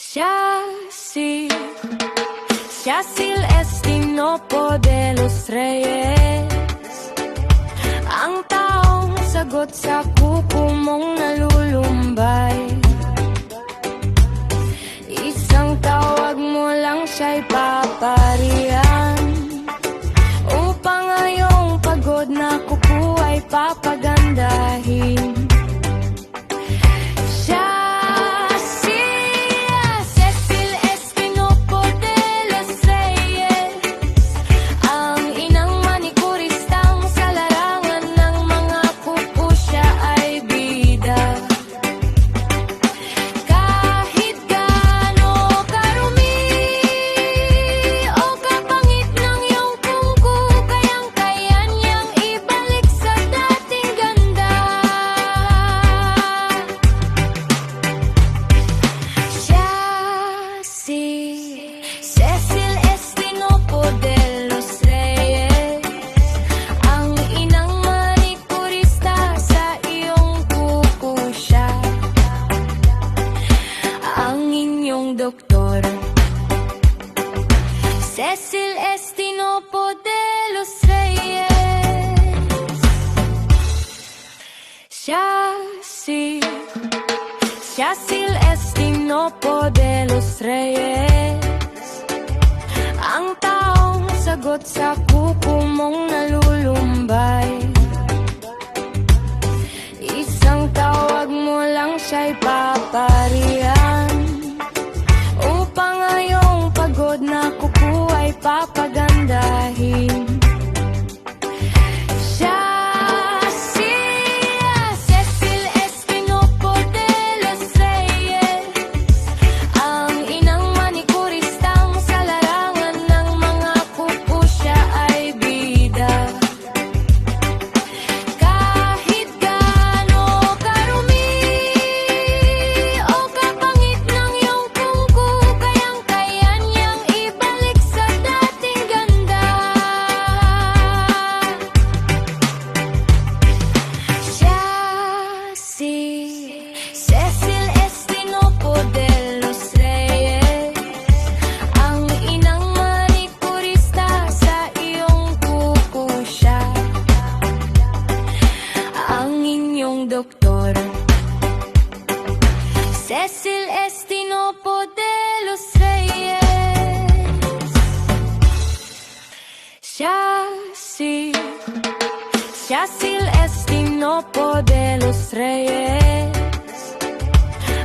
Yacil Estinopo de los Reyes, ang taong sagot sa kuko mong nalulumbay. Isang tawag mo lang siya'y paparihan, upang ngayong pagod na kuko ay papagandahin. Doktor Cecil Estinopo de los Reyes, Yacil Estinopo de los Reyes, ang taong sagot sa kuko mong nalulumbay. Isang tawag mo lang siya'y paparihan, upang ngayong pagod na kuko ay papagandahin. Cecil Estinopo de los Reyes, ang inang manikuristang sa larangan ng mga kuko siya ay bida. Kahit gaano karumi o kapangit ng iyong kuko, kayang-kaya niyang ibalik sa dating ganda. Cecil Estinopo de los Reyes, ang inang manikurista sa iyong kuko siya, ang inyong doktor. Cecil Estinopo de los Reyes, Yacil Estinopo de los Reyes,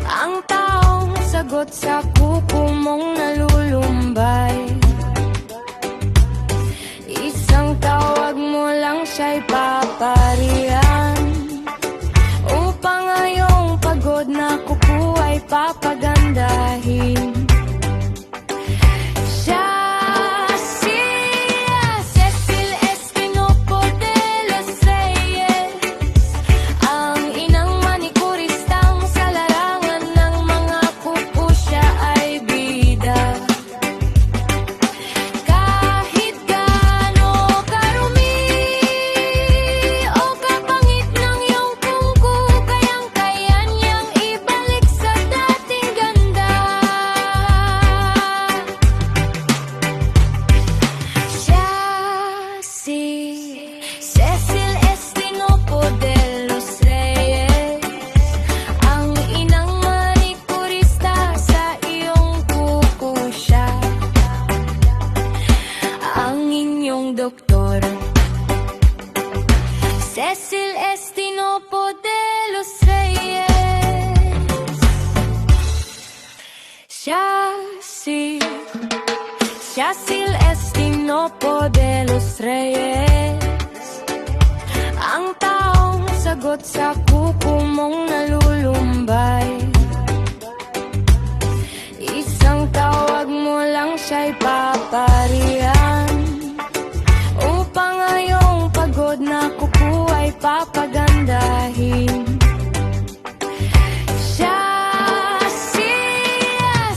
ang taong sagot sa kuko mong nalulumbay. Isang tawag mo lang siya'y paparihan, upang ngayong pagod na kuko ay papagandahin. Cecil Estinopo de los Reyes, ang inang manikuristang sa larangan ng mga kuko siya ay bida. Kahit gaano karumi o kapangit ng iyong kuko, kayang-kaya niyang ibalik sa dating ganda. Cecil Estinopo de los Reyes, ang inang manikurista sa iyong kuko siya, ang inyong doktor. Cecil Estinopo de los Reyes, Yacil Estinopo de los Reyes, ang taong sagot sa kuko mong nalulumbay. Isang tawag mo lang siya'y paparihan, upang ngayong pagod na kuko ay papagandahin.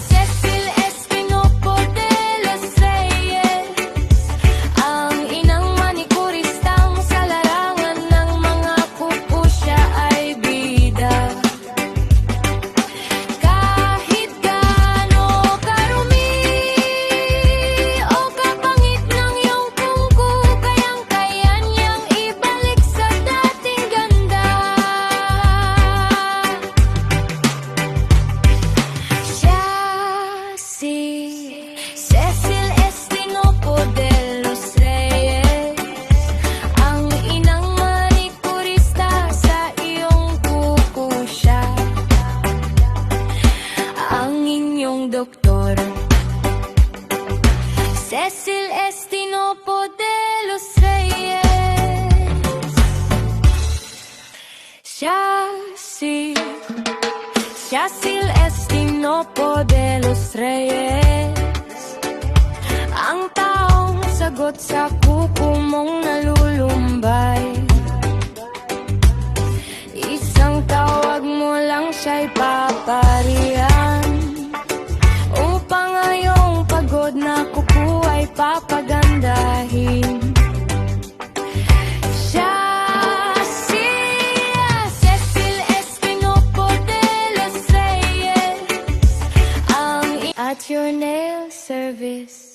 Cecil Estinopo de los Reyes, ang inang manikuristang sa larangan ng mga kuko siya ay bida. Kahit gaano maging doktor. Cecil Estinopo de los Reyes. Cecil Estinopo de los Reyes. Ang taong sagot sa kuko mong nalulumbay. Isang tawag mo lang siya'y paparihan, upang ngayong pagod na kuko ay papagandahin. Cecil Estinopo de los Reyes, at your nail service.